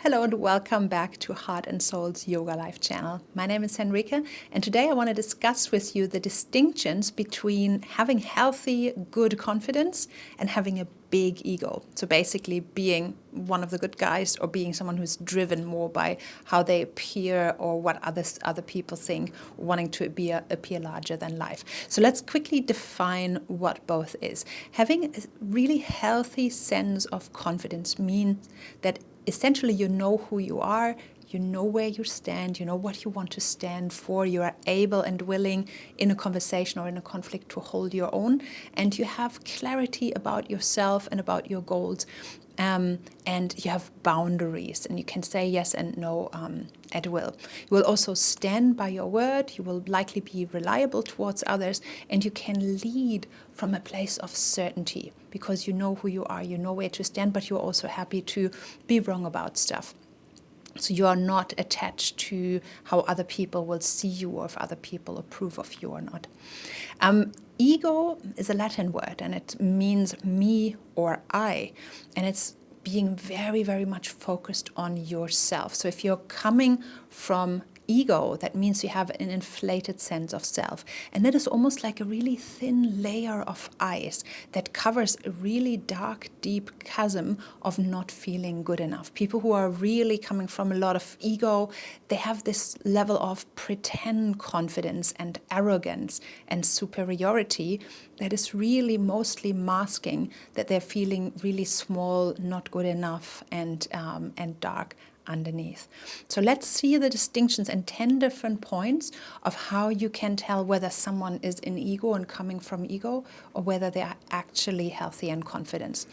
Hello and welcome back to Heart and Soul's Yoga Life channel. My name is Henrike, and today I want to discuss with you the distinctions between having healthy, good confidence and having a big ego. So basically being one of the good guys or being someone who's driven more by how they appear or what other people think, wanting to appear larger than life. So let's quickly define what both is. Having a really healthy sense of confidence means that essentially you know who you are, you know where you stand, you know what you want to stand for, you are able and willing in a conversation or in a conflict to hold your own, and you have clarity about yourself and about your goals, and you have boundaries, and you can say yes and no at will. You will also stand by your word, you will likely be reliable towards others, and you can lead from a place of certainty because you know who you are, you know where to stand, but you're also happy to be wrong about stuff. So you are not attached to how other people will see you or if other people approve of you or not. Ego is a Latin word, and it means me or I, and it's being very, very much focused on yourself. So if you're coming from ego, that means you have an inflated sense of self. And that is almost like a really thin layer of ice that covers a really dark, deep chasm of not feeling good enough. People who are really coming from a lot of ego, they have this level of pretend confidence and arrogance and superiority that is really mostly masking that they're feeling really small, not good enough, and dark underneath. So let's see the distinctions and 10 different points of how you can tell whether someone is in ego and coming from ego or whether they are actually healthy and confident.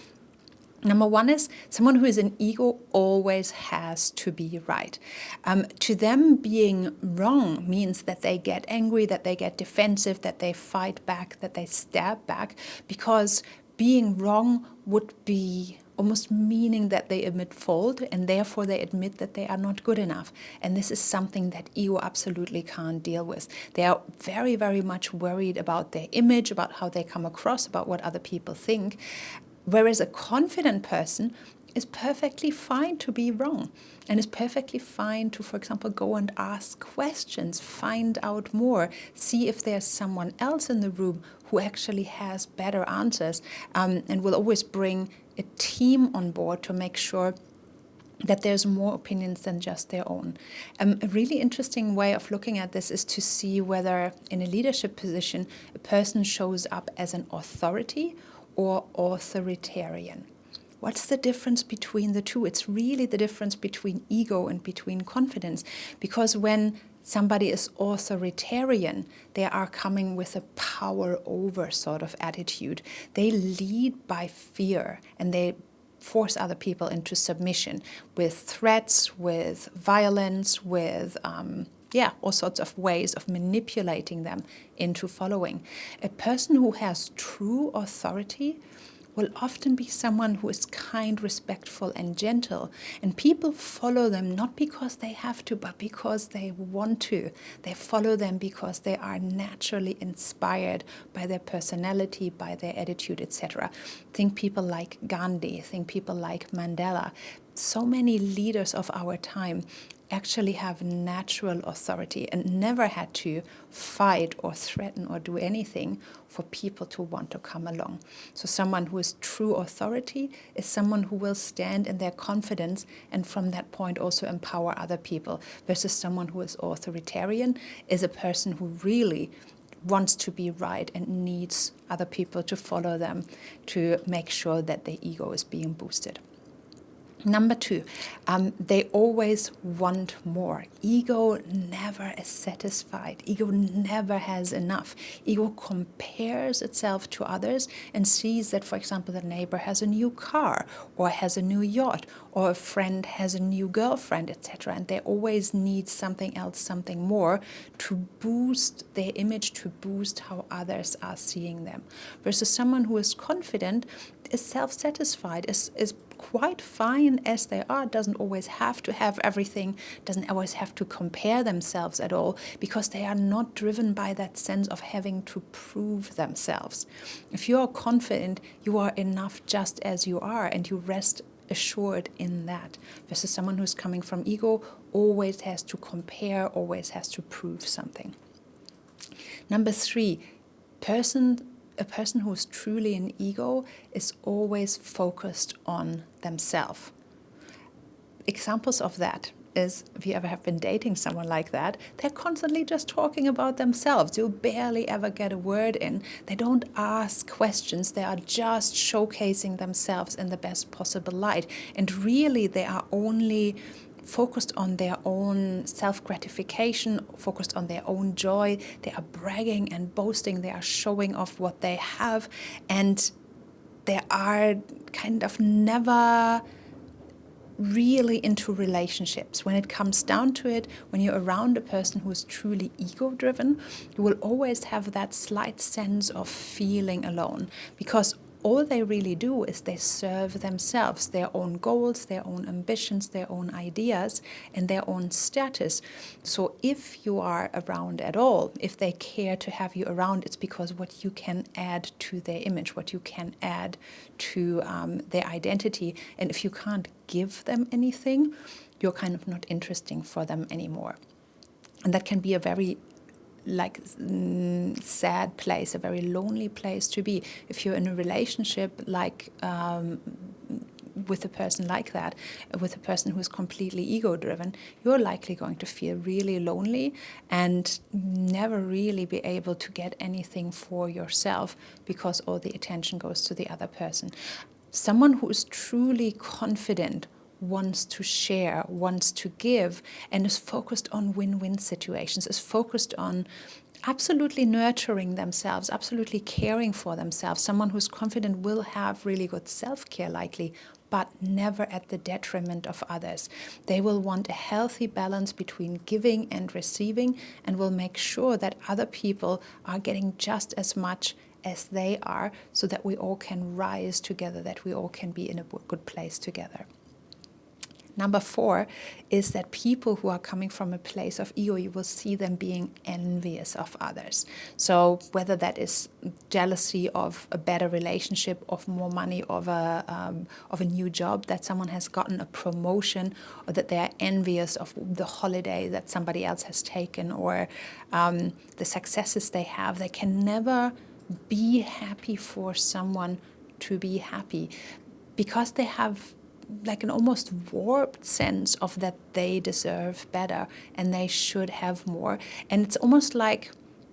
Number one is someone who is in ego always has to be right. To them, being wrong means that they get angry, that they get defensive, that they fight back, that they stab back, because being wrong would be almost meaning that they admit fault, and therefore they admit that they are not good enough. And this is something that ego absolutely can't deal with. They are very, very much worried about their image, about how they come across, about what other people think. Whereas a confident person is perfectly fine to be wrong and is perfectly fine to, for example, go and ask questions, find out more, see if there's someone else in the room who actually has better answers, and will always bring a team on board to make sure that there's more opinions than just their own. A really interesting way of looking at this is to see whether in a leadership position a person shows up as an authority or authoritarian. What's the difference between the two? It's really the difference between ego and between confidence. Because when somebody is authoritarian, they are coming with a power over sort of attitude. They lead by fear, and they force other people into submission with threats, with violence, with all sorts of ways of manipulating them into following. A person who has true authority will often be someone who is kind, respectful, and gentle. And people follow them not because they have to, but because they want to. They follow them because they are naturally inspired by their personality, by their attitude, etc. Think people like Gandhi, think people like Mandela. So many leaders of our time actually have natural authority and never had to fight or threaten or do anything for people to want to come along. So someone who is true authority is someone who will stand in their confidence and from that point also empower other people, versus someone who is authoritarian is a person who really wants to be right and needs other people to follow them to make sure that their ego is being boosted. Number two, they always want more. Ego never is satisfied. Ego never has enough. Ego compares itself to others and sees that, for example, the neighbor has a new car or has a new yacht or a friend has a new girlfriend, etc. And they always need something else, something more to boost their image, to boost how others are seeing them. Versus someone who is confident, is self-satisfied, is quite fine as they are, doesn't always have to have everything, doesn't always have to compare themselves at all, because they are not driven by that sense of having to prove themselves. If you are confident, you are enough just as you are, and you rest assured in that, versus someone who's coming from ego always has to compare, always has to prove something. Number 3, a person who is truly in ego is always focused on themselves. Examples of that is, if you ever have been dating someone like that, they're constantly just talking about themselves. You barely ever get a word in. They don't ask questions. They are just showcasing themselves in the best possible light. And really, they are only focused on their own self-gratification, focused on their own joy. They are bragging and boasting. They are showing off what they have. And they are kind of never really into relationships. When it comes down to it, when you're around a person who is truly ego-driven, you will always have that slight sense of feeling alone, because all they really do is they serve themselves, their own goals, their own ambitions, their own ideas, and their own status. So if you are around at all, if they care to have you around, it's because what you can add to their image, what you can add to their identity. And if you can't give them anything, you're kind of not interesting for them anymore. And that can be a very sad place, a very lonely place to be. If you're in a relationship with a person like that, with a person who's completely ego-driven, you're likely going to feel really lonely and never really be able to get anything for yourself, because all the attention goes to the other person. Someone who is truly confident wants to share, wants to give, and is focused on win-win situations, is focused on absolutely nurturing themselves, absolutely caring for themselves. Someone who's confident will have really good self-care likely, but never at the detriment of others. They will want a healthy balance between giving and receiving, and will make sure that other people are getting just as much as they are, so that we all can rise together, that we all can be in a good place together. Number 4 is that people who are coming from a place of ego, you will see them being envious of others. So whether that is jealousy of a better relationship, of more money, of a new job, that someone has gotten a promotion, or that they are envious of the holiday that somebody else has taken, or the successes they have, they can never be happy for someone to be happy, because they have like an almost warped sense of that they deserve better and they should have more. And it's almost like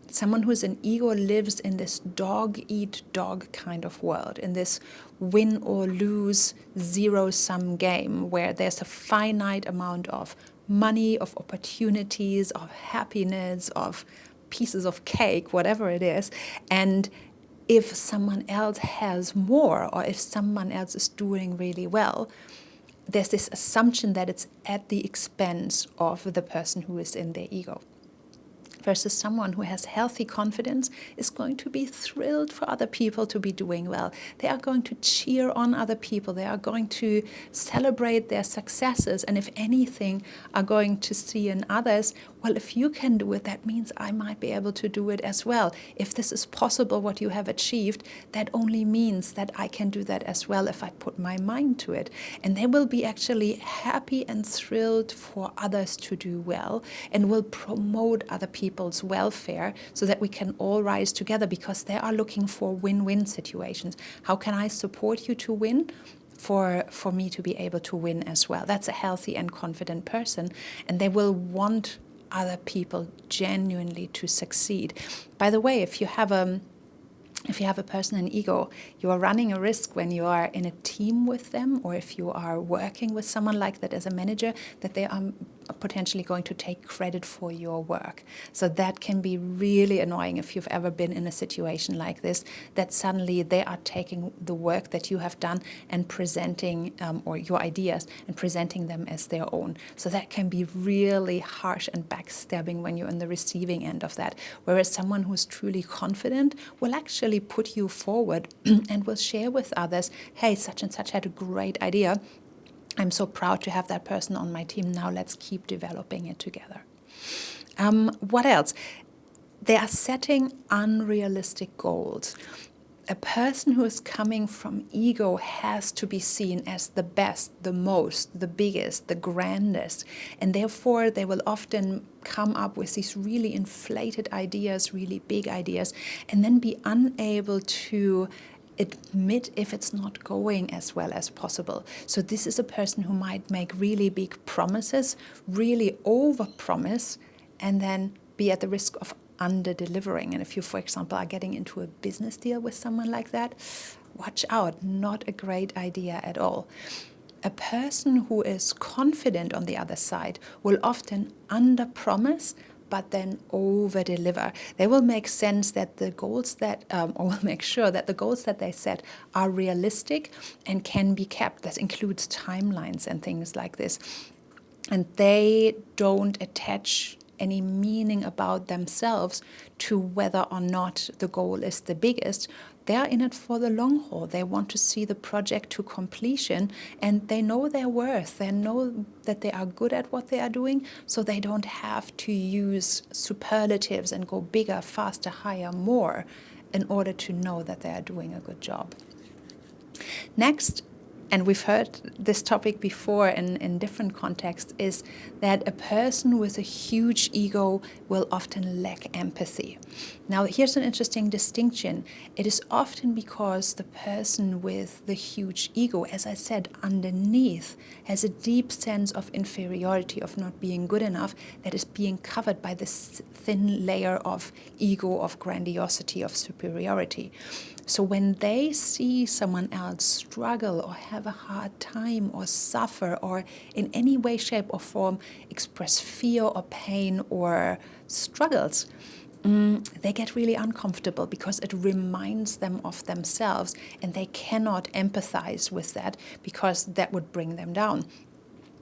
someone who's an ego lives in this dog-eat-dog kind of world, in this win or lose zero-sum game where there's a finite amount of money, of opportunities, of happiness, of pieces of cake, whatever it is. And if someone else has more, or if someone else is doing really well, there's this assumption that it's at the expense of the person who is in their ego. Versus someone who has healthy confidence is going to be thrilled for other people to be doing well. They are going to cheer on other people. They are going to celebrate their successes. And if anything, are going to see in others, well, if you can do it, that means I might be able to do it as well. If this is possible, what you have achieved, that only means that I can do that as well if I put my mind to it. And they will be actually happy and thrilled for others to do well, and will promote other people's welfare so that we can all rise together, because they are looking for win-win situations. How can I support you to win? For me to be able to win as well. That's a healthy and confident person, and they will want other people genuinely to succeed. By the way, if you have a person in ego, you are running a risk when you are in a team with them, or if you are working with someone like that as a manager, that they are potentially going to take credit for your work. So that can be really annoying if you've ever been in a situation like this, that suddenly they are taking the work that you have done and presenting, or your ideas, and presenting them as their own. So that can be really harsh and backstabbing when you're on the receiving end of that. Whereas someone who's truly confident will actually put you forward and will share with others, hey, such and such had a great idea. I'm so proud to have that person on my team. Now let's keep developing it together. What else? They are setting unrealistic goals. A person who is coming from ego has to be seen as the best, the most, the biggest, the grandest. And therefore, they will often come up with these really inflated ideas, really big ideas, and then be unable to admit if it's not going as well as possible. So this is a person who might make really big promises, really over-promise, and then be at the risk of under-delivering. And if you, for example, are getting into a business deal with someone like that, watch out, not a great idea at all. A person who is confident on the other side will often under-promise, but then over-deliver. They will make sense that the goals that, or will make sure that the goals that they set are realistic and can be kept. That includes timelines and things like this. And they don't attach any meaning about themselves to whether or not the goal is the biggest. They're in it for the long haul. They want to see the project to completion, and they know their worth. They know that they are good at what they are doing, so they don't have to use superlatives and go bigger, faster, higher, more in order to know that they are doing a good job. Next, and we've heard this topic before in different contexts, is that a person with a huge ego will often lack empathy. Now, here's an interesting distinction. It is often because the person with the huge ego, as I said, underneath, has a deep sense of inferiority, of not being good enough, that is being covered by this thin layer of ego, of grandiosity, of superiority. So when they see someone else struggle or have a hard time or suffer or in any way, shape or form express fear or pain or struggles, they get really uncomfortable because it reminds them of themselves, and they cannot empathize with that because that would bring them down.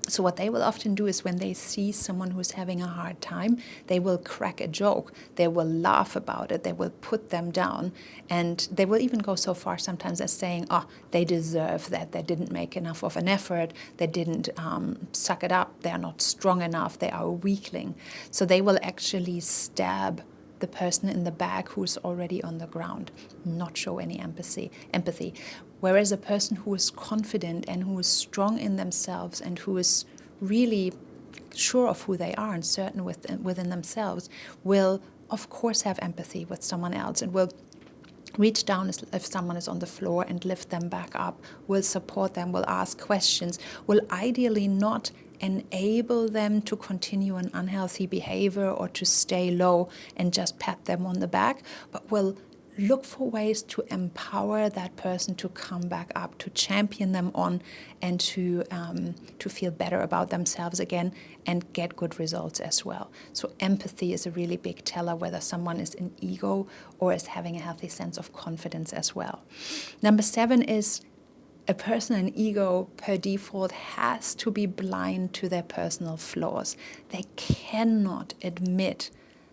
So what they will often do is when they see someone who's having a hard time, they will crack a joke, they will laugh about it, they will put them down, and they will even go so far sometimes as saying, oh, they deserve that, they didn't make enough of an effort, they didn't suck it up, they are not strong enough, they are a weakling. So they will actually stab the person in the back who's already on the ground, not show any empathy. Whereas a person who is confident and who is strong in themselves and who is really sure of who they are and certain within themselves will, of course, have empathy with someone else and will reach down if someone is on the floor and lift them back up, will support them, will ask questions, will ideally not enable them to continue an unhealthy behavior or to stay low and just pat them on the back, but will look for ways to empower that person to come back up, to champion them on, and to feel better about themselves again and get good results as well. So empathy is a really big teller whether someone is in ego or is having a healthy sense of confidence as well. Number 7 is a person in ego per default has to be blind to their personal flaws. They cannot admit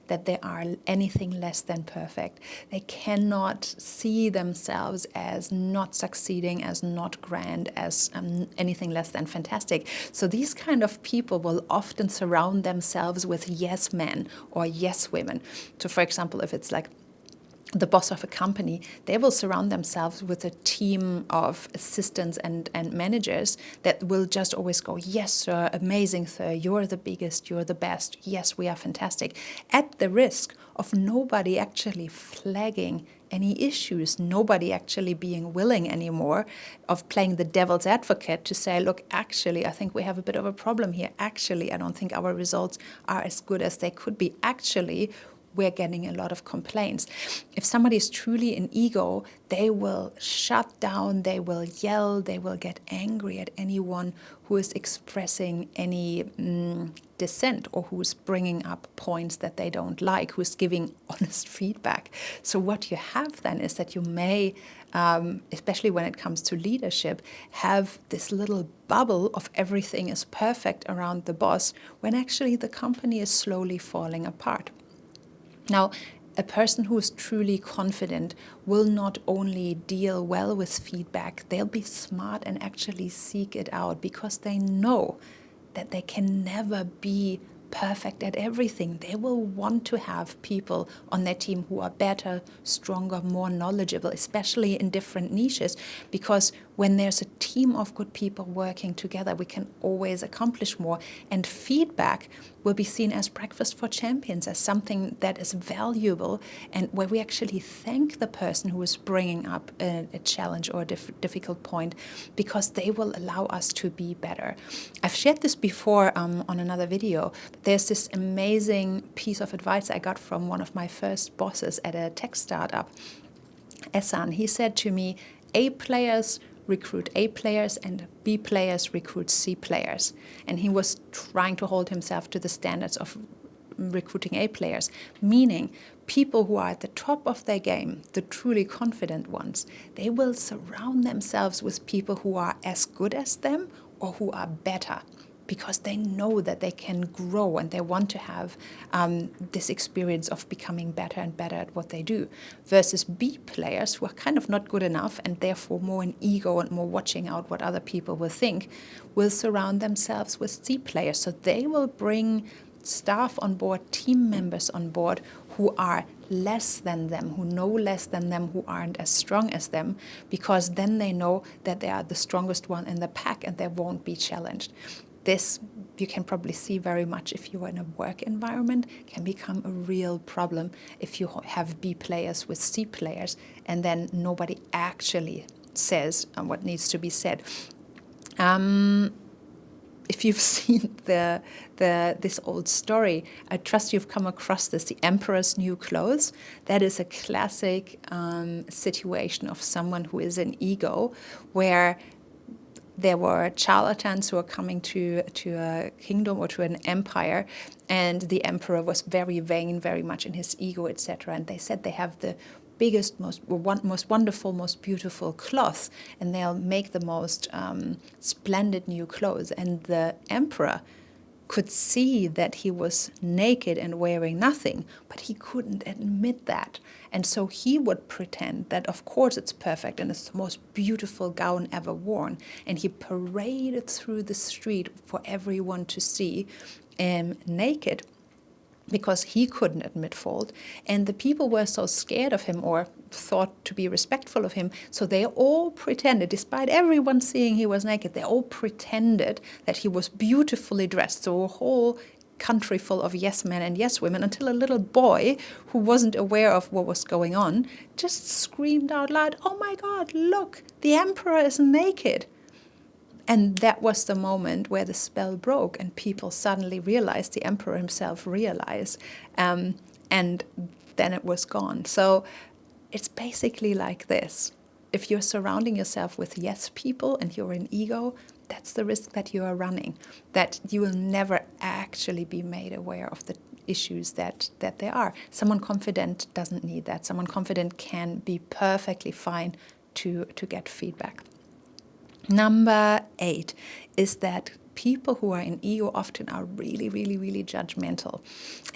that they are anything less than perfect. They cannot see themselves as not succeeding, as not grand, as anything less than fantastic. So these kind of people will often surround themselves with yes men or yes women. So for example, if it's like the boss of a company, they will surround themselves with a team of assistants and managers that will just always go, yes, sir, amazing, sir, you're the biggest, you're the best, yes, we are fantastic, at the risk of nobody actually flagging any issues, nobody actually being willing anymore of playing the devil's advocate to say, look, actually, I think we have a bit of a problem here. Actually, I don't think our results are as good as they could be. Actually, we're getting a lot of complaints. If somebody is truly in ego, they will shut down, they will yell, they will get angry at anyone who is expressing any dissent or who's bringing up points that they don't like, who's giving honest feedback. So what you have then is that you may, especially when it comes to leadership, have this little bubble of everything is perfect around the boss, when actually the company is slowly falling apart. Now, a person who is truly confident will not only deal well with feedback, they'll be smart and actually seek it out because they know that they can never be perfect at everything. They will want to have people on their team who are better, stronger, more knowledgeable, especially in different niches, because when there's a team of good people working together, we can always accomplish more. And feedback will be seen as breakfast for champions, as something that is valuable, and where we actually thank the person who is bringing up a challenge or a difficult point, because they will allow us to be better. I've shared this before on another video. There's this amazing piece of advice I got from one of my first bosses at a tech startup, Esan. He said to me, A players recruit A players and B players recruit C players. And he was trying to hold himself to the standards of recruiting A players, meaning people who are at the top of their game, the truly confident ones, they will surround themselves with people who are as good as them or who are better, because they know that they can grow and they want to have this experience of becoming better and better at what they do, versus B players who are kind of not good enough and therefore more in ego and more watching out what other people will think, will surround themselves with C players. So they will bring staff on board, team members on board who are less than them, who know less than them, who aren't as strong as them, because then they know that they are the strongest one in the pack and they won't be challenged. This, you can probably see very much if you are in a work environment, can become a real problem if you have B players with C players and then nobody actually says what needs to be said. If you've seen this old story, I trust you've come across this, The Emperor's New Clothes. That is a classic situation of someone who is in ego, where there were charlatans who were coming to a kingdom or to an empire, and the emperor was very vain, very much in his ego, etc. And they said they have the biggest, most wonderful, most beautiful cloth, and they'll make the most splendid new clothes. And the emperor could see that he was naked and wearing nothing, but he couldn't admit that. And so he would pretend that, of course, it's perfect and it's the most beautiful gown ever worn. And he paraded through the street for everyone to see, naked, because he couldn't admit fault. And the people were so scared of him, or thought to be respectful of him, so they all pretended, despite everyone seeing he was naked, they all pretended that he was beautifully dressed. So a whole country full of yes men and yes women, until a little boy who wasn't aware of what was going on just screamed out loud, "Oh my God, look, the emperor is naked." And that was the moment where the spell broke and people suddenly realized, the emperor himself realized, and then it was gone. So it's basically like this. If you're surrounding yourself with yes people and you're in ego, that's the risk that you are running, that you will never actually be made aware of the issues that there are. Someone confident doesn't need that. Someone confident can be perfectly fine to get feedback. Number 8 is that people who are in ego often are really, really, really judgmental.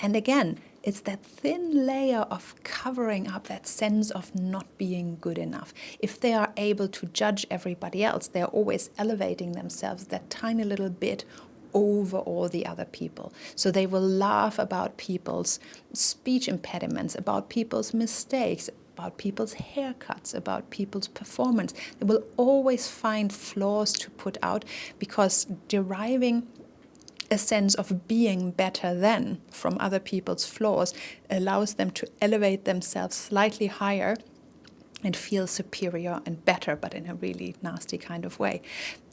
And again, it's that thin layer of covering up that sense of not being good enough. If they are able to judge everybody else, they're always elevating themselves that tiny little bit over all the other people. So they will laugh about people's speech impediments, about people's mistakes, about people's haircuts, about people's performance. They will always find flaws to put out, because deriving a sense of being better than from other people's flaws allows them to elevate themselves slightly higher and feel superior and better, but in a really nasty kind of way.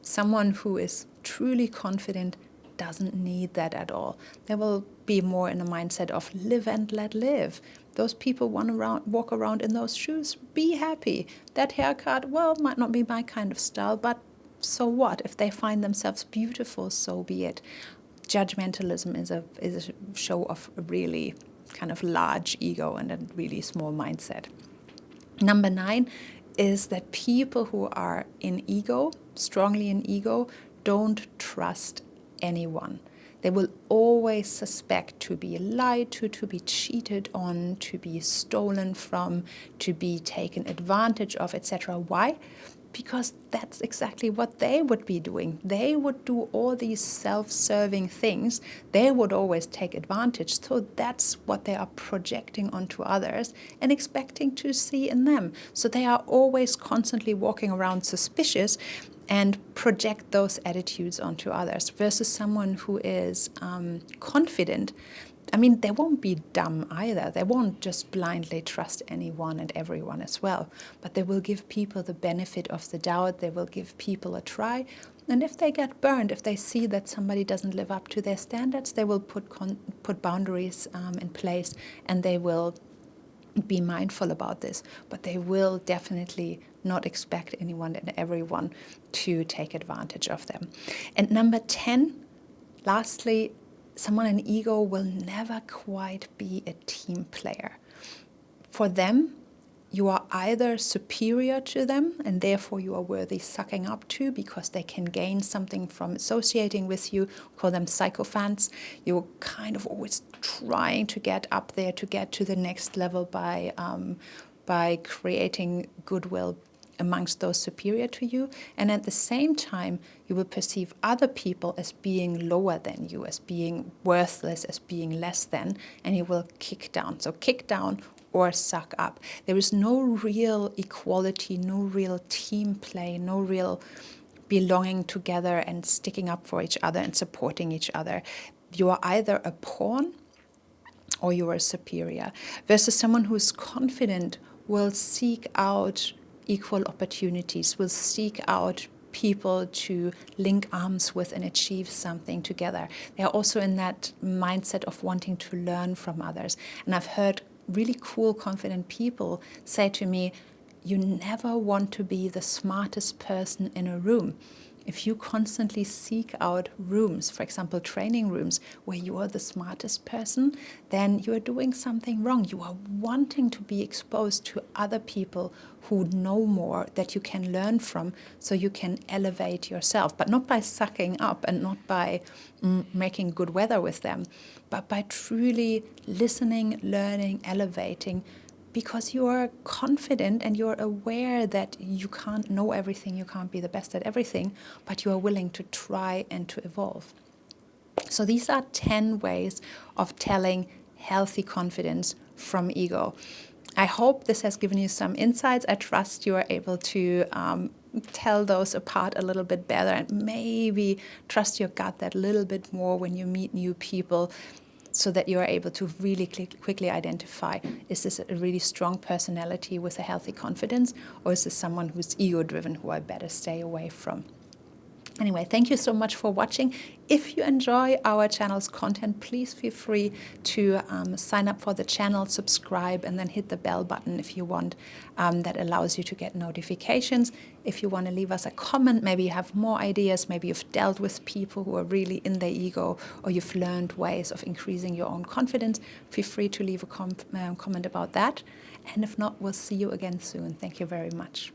Someone who is truly confident doesn't need that at all. They will be more in a mindset of live and let live. Those people walk around in those shoes, be happy. That haircut, well, might not be my kind of style, but so what? If they find themselves beautiful, so be it. Judgmentalism is a show of a really kind of large ego and a really small mindset. Number 9 is that people who are in ego, strongly in ego, don't trust anyone. They will always suspect to be lied to be cheated on, to be stolen from, to be taken advantage of, etc. Why? because that's exactly what they would be doing. They would do all these self-serving things. They would always take advantage. So that's what they are projecting onto others and expecting to see in them. So they are always constantly walking around suspicious and project those attitudes onto others, versus someone who is confident. I mean, they won't be dumb either. They won't just blindly trust anyone and everyone as well. But they will give people the benefit of the doubt. They will give people a try. And if they get burned, if they see that somebody doesn't live up to their standards, they will put boundaries in place, and they will be mindful about this. But they will definitely not expect anyone and everyone to take advantage of them. And number 10, lastly, someone in ego will never quite be a team player. For them, you are either superior to them and therefore you are worthy sucking up to because they can gain something from associating with you. Call them sycophants. You're kind of always trying to get up there, to get to the next level by creating goodwill amongst those superior to you. And at the same time, you will perceive other people as being lower than you, as being worthless, as being less than, and you will kick down. So kick down or suck up. There is no real equality, no real team play, no real belonging together and sticking up for each other and supporting each other. You are either a pawn or you are superior. Versus someone who is confident will seek out equal opportunities, will seek out people to link arms with and achieve something together. They are also in that mindset of wanting to learn from others. And I've heard really cool, confident people say to me, you never want to be the smartest person in a room. If you constantly seek out rooms, for example, training rooms, where you are the smartest person, then you are doing something wrong. You are wanting to be exposed to other people who know more that you can learn from, so you can elevate yourself, but not by sucking up and not by making good weather with them, but by truly listening, learning, elevating, because you are confident and you're aware that you can't know everything, you can't be the best at everything, but you are willing to try and to evolve. So these are 10 ways of telling healthy confidence from ego. I hope this has given you some insights. I trust you are able to tell those apart a little bit better and maybe trust your gut that little bit more when you meet new people, so that you are able to really quickly identify, is this a really strong personality with a healthy confidence, or is this someone who's ego-driven who I better stay away from? Anyway, thank you so much for watching. If you enjoy our channel's content, please feel free to sign up for the channel, subscribe, and then hit the bell button if you want. That allows you to get notifications. If you want to leave us a comment, maybe you have more ideas, maybe you've dealt with people who are really in their ego, or you've learned ways of increasing your own confidence, feel free to leave a comment about that. And if not, we'll see you again soon. Thank you very much.